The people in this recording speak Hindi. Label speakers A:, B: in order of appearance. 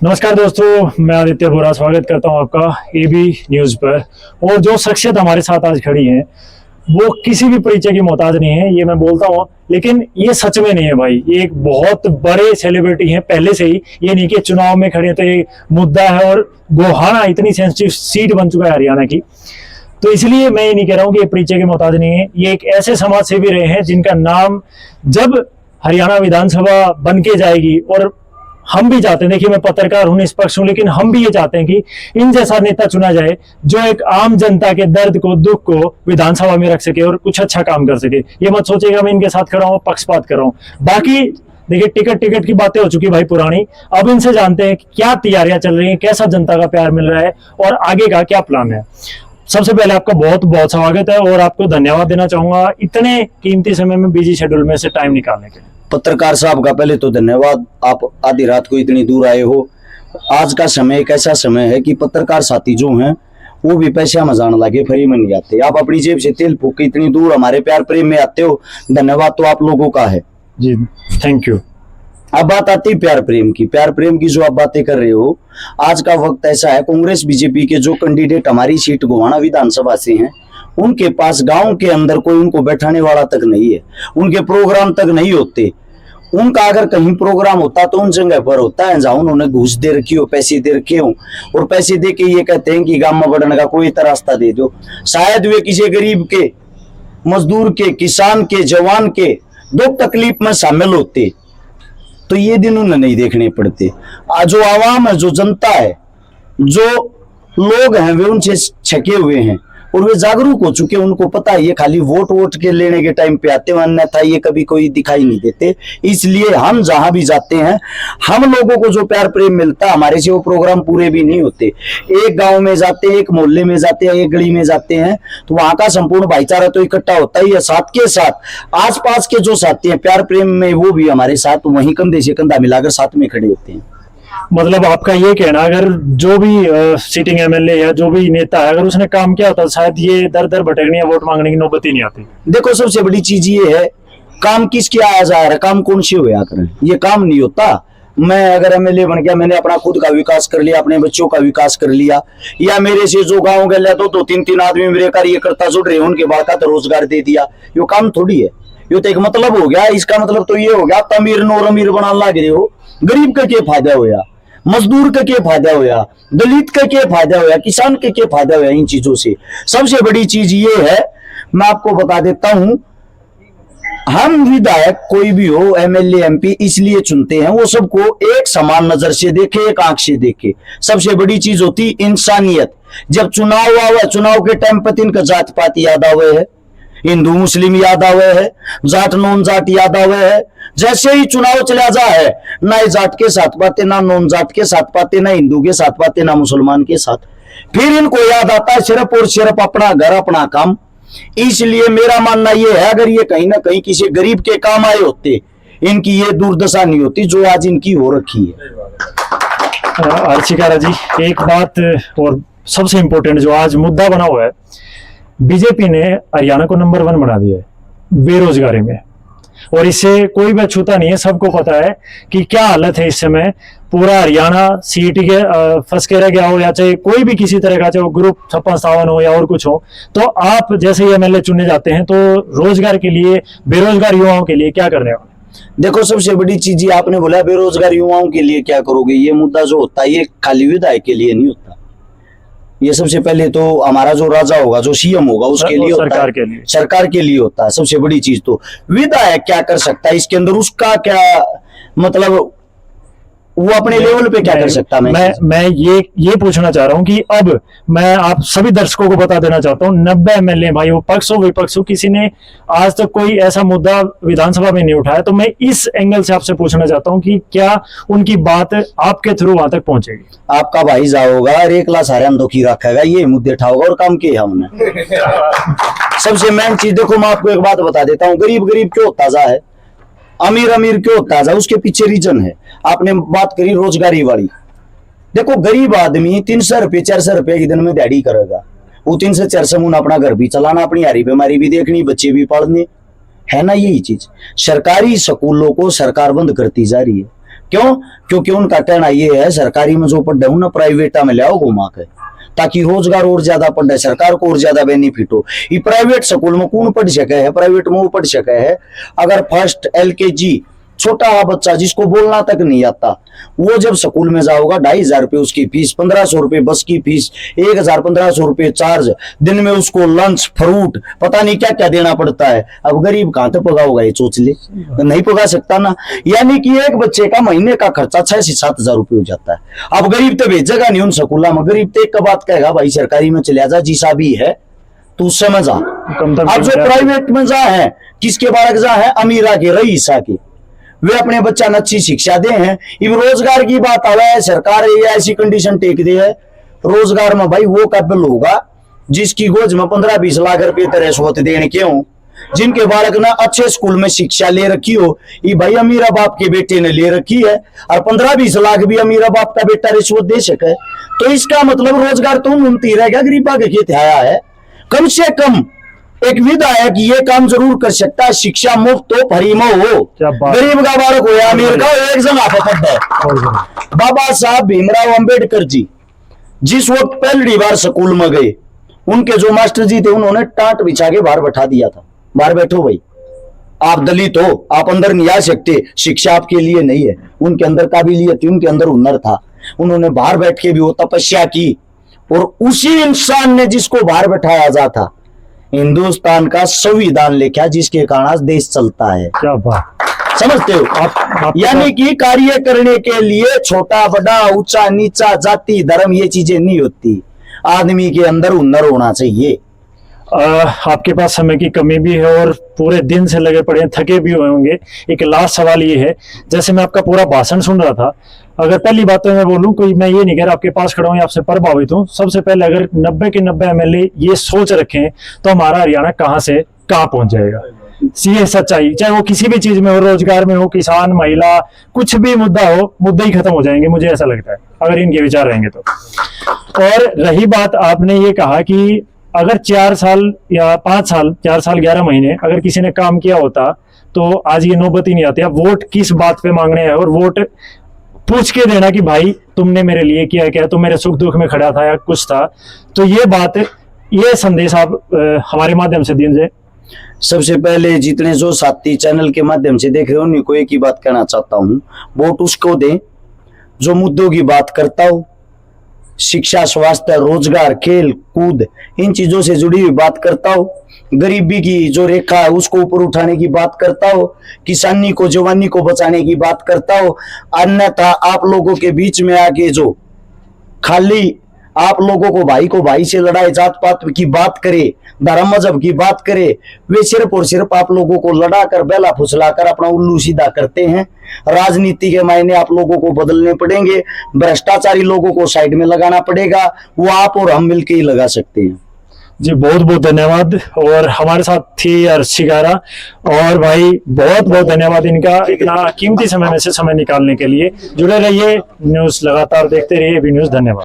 A: नमस्कार दोस्तों, मैं आदित्य बोरा स्वागत करता हूं आपका एबी न्यूज पर। और जो शख्सियत हमारे साथ आज खड़ी है वो किसी भी परिचय की मोहताज नहीं है, ये मैं बोलता हूं, लेकिन ये सच में नहीं है भाई। ये एक बहुत बड़े सेलिब्रिटी हैं पहले से ही। ये नहीं कि चुनाव में खड़े तो ये मुद्दा है, और गोहाना इतनी सेंसिटिव सीट बन चुका है हरियाणा की, तो इसलिए मैं ये नहीं कह रहा हूँ कि ये परिचय के मोहताज नहीं है। ये एक ऐसे समाज सेवी रहे हैं जिनका नाम जब हरियाणा विधानसभा बन के जाएगी, और हम भी चाहते हैं, देखिए मैं पत्रकार हूं, निष्पक्ष हूं, लेकिन हम भी ये चाहते हैं कि इन जैसा नेता चुना जाए जो एक आम जनता के दर्द को, दुख को विधानसभा में रख सके और कुछ अच्छा काम कर सके। ये मत सोचेगा मैं इनके साथ खड़ा हूं, पक्षपात कर रहा हूं। बाकी देखिए टिकट की बातें हो चुकी भाई पुरानी। अब इनसे जानते हैं कि क्या तैयारियां चल रही हैं, कैसा जनता का प्यार मिल रहा है और आगे का क्या प्लान है। सबसे पहले आपका बहुत बहुत स्वागत है और आपको धन्यवाद देना चाहूंगा इतने कीमती समय में, बिजी शेड्यूल में से टाइम निकालने के लिए।
B: पत्रकार साहब का पहले तो धन्यवाद, आप आधी रात को इतनी दूर आए हो। आज का समय एक ऐसा समय है कि पत्रकार साथी जो हैं वो भी पैसा में जान लगे, फ्री में नहीं आते। आप अपनी जेब से तेल फूक के इतनी दूर हमारे प्यार प्रेम में आते हो, धन्यवाद तो आप लोगों का है
A: जी, थैंक यू।
B: अब बात आती है प्यार प्रेम की। प्यार प्रेम की जो आप बातें कर रहे हो, आज का वक्त ऐसा है, कांग्रेस बीजेपी के जो कैंडिडेट हमारी सीट गोहाना विधानसभा से हैं, उनके पास गांव के अंदर कोई उनको बैठाने वाला तक नहीं है, उनके प्रोग्राम तक नहीं होते। उनका अगर कहीं प्रोग्राम होता तो उन जगह पर होता है जहां उन्होंने घूस दे रखी हो, पैसे दे रखे हो, और पैसे दे के ये कहते हैं कि गांव में बढ़ने का कोई रास्ता दे दो। शायद वे किसी गरीब के, मजदूर के, किसान के, जवान के दुख तकलीफ में शामिल होते तो ये दिन उन्हें नहीं देखने पड़ते। जो आवाम है, जो जनता है, जो लोग हैं, वे उनसे छके हुए हैं और वे जागरूक हो चुके हैं। उनको पता है ये खाली वोट के लेने के टाइम पे आते हैं, अन्यथा ये कभी कोई दिखाई नहीं देते। इसलिए हम जहां भी जाते हैं, हम लोगों को जो प्यार प्रेम मिलता है, हमारे से वो प्रोग्राम पूरे भी नहीं होते। एक गांव में जाते हैं, एक मोहल्ले में जाते हैं, एक गली में जाते हैं, तो वहां का संपूर्ण भाईचारा तो इकट्ठा होता ही है। साथ के साथ आसपास के जो साथी हैं प्यार प्रेम में, वो भी हमारे साथ वहीं कंधे से कंधा मिलाकर साथ में खड़े होते हैं।
A: मतलब आपका ये कहना, अगर जो भी सिटिंग एमएलए या जो भी नेता है, अगर उसने काम किया होता शायद ये दर दर भटकने या वोट मांगने की नौबत ही नहीं आती।
B: देखो सबसे बड़ी चीज ये है, काम किसके आया जा रहा है, काम कौन से हुआ करें, ये काम नहीं होता। मैं अगर एमएलए बन गया, मैंने अपना खुद का विकास कर लिया, अपने बच्चों का विकास कर लिया, या मेरे से जो गाँव गए तो तीन आदमी मेरे कार्यकर्ता जुड़ रहे हैं, उनके बाद का तो रोजगार दे दिया, ये काम थोड़ी है। ये तो एक मतलब हो गया। इसका मतलब तो ये हो गया, अमीर नोर अमीर बना लग रहे हो। गरीब का क्या फायदा होया, मजदूर का क्या फायदा होया, दलित का क्या फायदा होया, किसान का क्या फायदा होया इन चीजों से। सबसे बड़ी चीज ये है, मैं आपको बता देता हूं, हम विधायक कोई भी हो, एमएलए एमपी इसलिए चुनते हैं वो सबको एक समान नजर से देखे, एक आंख से देखे। सबसे बड़ी चीज होती इंसानियत। जब चुनाव आवे, चुनाव के टाइम पर इनका जात पात याद आवे है, हिंदू मुस्लिम याद आवे है, जाट नॉन जाट याद आवे है। जैसे ही चुनाव चला जा है, ना जाट के साथ बातें, ना नॉन जाट के साथ बातें, ना हिंदू के साथ बातें, ना मुसलमान के साथ। फिर इनको याद आता है सिर्फ और सिर्फ अपना घर, अपना काम। इसलिए मेरा मानना यह है, अगर ये कहीं ना कहीं किसी गरीब के काम आए होते, इनकी ये दुर्दशा नहीं होती जो आज इनकी हो रखी है।
A: अर्चिकारा जी, एक बात और सबसे इंपॉर्टेंट जो आज मुद्दा बना हुआ है, बीजेपी ने हरियाणा को नंबर 1 बना दिया है बेरोजगारी में, और इससे कोई भी छूता नहीं है। सबको पता है कि क्या हालत है इस समय। पूरा हरियाणा सीट के फंस के रह गया हो, या चाहे कोई भी किसी तरह का, चाहे वो ग्रुप 56 हो या और कुछ हो। तो आप जैसे ही एमएलए चुने जाते हैं तो रोजगार के लिए, बेरोजगार युवाओं के लिए क्या करने वाले?
B: देखो सबसे बड़ी चीज ये आपने बोला, बेरोजगार युवाओं के लिए क्या करोगे। ये मुद्दा जो होता है ये खाली विधायक के लिए नहीं होता। ये सबसे पहले तो हमारा जो राजा होगा, जो सीएम होगा, उसके लिए होता है, सरकार के लिए होता है। सबसे बड़ी चीज तो विधायक क्या कर सकता है इसके अंदर, उसका क्या मतलब, वो अपने लेवल पे क्या कर सकता है।
A: मैं ये पूछना चाह रहा हूं कि अब मैं आप सभी दर्शकों को बता देना चाहता हूं, 90 एमएलए भाई, वो पक्ष हो विपक्ष हो, किसी ने आज तक कोई ऐसा मुद्दा विधानसभा में नहीं उठाया। तो मैं इस एंगल से आपसे पूछना चाहता हूं कि क्या उनकी बात आपके थ्रू वहां तक पहुंचेगी?
B: आपका भाई जाओगा और एक लाख सारे दुखी रखेगा, ये मुद्दे उठाओगा और काम किया हमने। सबसे मेन चीज देखो, मैं आपको एक बात बता देता हूँ, गरीब गरीब क्यों ताजा है, अमीर अमीर क्यों ताजा, उसके पीछे रीजन है। आपने बात करी रोजगारी वाली, देखो गरीब आदमी 300 रुपये 400 रुपये की दिन में दिहाड़ी करेगा, वो 3 से 400 मुन अपना घर भी चलाना, अपनी हरी बीमारी भी देखनी, बच्चे भी पढ़ने, है ना। यही चीज सरकारी स्कूलों को सरकार बंद करती जा रही है। क्यों? क्योंकि उनका कहना ये है सरकारी में जो पढ़ हूं ना प्राइवेटा में ले आओ घुमा के, ताकि रोजगार और ज्यादा पड़ जाए, सरकार को और ज्यादा बेनिफिट हो। ये प्राइवेट स्कूल में कौन पढ़ सके है, प्राइवेट में वो पढ़ सके है अगर फर्स्ट LKG छोटा बच्चा जिसको बोलना तक नहीं आता, वो जब स्कूल में जाओगा 2500 रुपये उसकी फीस, 1500 रुपये बस की फीस, 1000-1500 रुपये चार्ज, दिन में उसको लंच फ्रूट पता नहीं क्या क्या देना पड़ता है। अब गरीब कहां तक पगाओगा ये सोच ले, नहीं पगा सकता ना। यानी कि एक बच्चे का महीने का खर्चा 6 से 7 हजार रुपये हो जाता है। अब गरीब तो भेजेगा नहीं उन स्कूलों में, गरीब तो एक बात कहेगा भाई सरकारी में चले जा जिसा भी है तू समझ आ। अब जो प्राइवेट में जा है किसके बालक जा है, अमीरा के रईसा के, वे अपने बच्चा ने अच्छी शिक्षा दे हैं। इब रोजगार की बात आवा है, सरकार ये ऐसी कंडीशन टेक दे है रोजगार में भाई वो काबिल होगा जिसकी गोज में 15-20 लाख रुपए तरह रिश्वत देने के हो, जिनके बालक ने अच्छे स्कूल में शिक्षा ले रखी हो। ये भाई अमीरा बाप के बेटे ने ले रखी है और 15-20 लाख भी अमीरा बाप का बेटा रिश्वत दे सके, तो इसका मतलब रोजगार तो मिलती रहेगा, गरीबा के खेत आया है। कम से कम एक विधायक ये काम जरूर कर सकता है, शिक्षा मुफ्त हो, फ्री में हो, गरीब का बालक हो या अमीर का, एक जगह पर पढ़ता है। बाबा साहब भीमराव अंबेडकर जी जिस वक्त पहली बार स्कूल में गए, उनके जो मास्टर जी थे उन्होंने टाट बिछा के बाहर बैठा दिया था, बाहर बैठो भाई, आप दलित हो, आप अंदर नहीं आ सकते, शिक्षा आपके लिए नहीं है। उनके अंदर काबिलियत थी, उनके अंदर हुनर था, उन्होंने बाहर बैठ के भी वो तपस्या की, और उसी इंसान ने जिसको बाहर बैठाया जाता हिंदुस्तान का संविधान लिखा जिसके कारण आज देश चलता है।
A: क्या बात,
B: समझते हो आप? यानी कि कार्य करने के लिए छोटा बड़ा ऊंचा नीचा जाति धर्म ये चीजें नहीं होती, आदमी के अंदर हुनर होना चाहिए।
A: आपके पास समय की कमी भी है और पूरे दिन से लगे पड़े हैं, थके भी हुए होंगे। एक लास्ट सवाल ये है, जैसे मैं आपका पूरा भाषण सुन रहा था, अगर पहली बात तो मैं बोलूं, कोई मैं ये नहीं कह रहा आपके पास खड़ा हूं या आपसे प्रभावित हूं, सबसे पहले अगर 90 के 90 MLA ये सोच रखें तो हमारा हरियाणा कहां से कहां पहुंच जाएगा। ये सच्चाई, चाहे वो किसी भी चीज में हो, रोजगार में हो, किसान महिला, कुछ भी मुद्दा हो, मुद्दे ही खत्म हो जाएंगे, मुझे ऐसा लगता है अगर इनके विचार रहेंगे तो। और रही बात, आपने ये कहा कि अगर 4 साल या 5 साल, 4 साल 11 महीने अगर किसी ने काम किया होता तो आज ये नौबत ही नहीं आती। अब वोट किस बात पे मांगने हैं, और वोट पूछ के देना कि भाई तुमने मेरे लिए किया क्या, तुम मेरे सुख दुख में खड़ा था या कुछ था। तो ये बात, ये संदेश आप हमारे माध्यम से दीजिए।
B: सबसे पहले जितने जो साथी चैनल के माध्यम से देख रहे हो उन्हीं को एक ही बात कहना चाहता हूँ, वोट उसको दें जो मुद्दों की बात करता हो, शिक्षा, स्वास्थ्य, रोजगार, खेल कूद इन चीजों से जुड़ी हुई बात करता हो, गरीबी की जो रेखा है उसको ऊपर उठाने की बात करता हो, किसानी को, जवानी को बचाने की बात करता हो। अन्यथा आप लोगों के बीच में आके जो खाली आप लोगों को भाई से लड़ाई, जात पात की बात करे, धर्म मजहब की बात करे, वे सिर्फ और सिर्फ आप लोगों को लड़ा कर, बेला फुसला कर अपना उल्लू सीधा करते हैं। राजनीति के मायने आप लोगों को बदलने पड़ेंगे, भ्रष्टाचारी लोगों को साइड में लगाना पड़ेगा, वो आप और हम मिलकर ही लगा सकते हैं।
A: जी बहुत बहुत धन्यवाद। और हमारे साथ थी अर्शिकारा, और भाई बहुत बहुत धन्यवाद इनका इतना कीमती समय में से समय निकालने के लिए। जुड़े रहिए, न्यूज लगातार देखते रहिए, एबी न्यूज। धन्यवाद।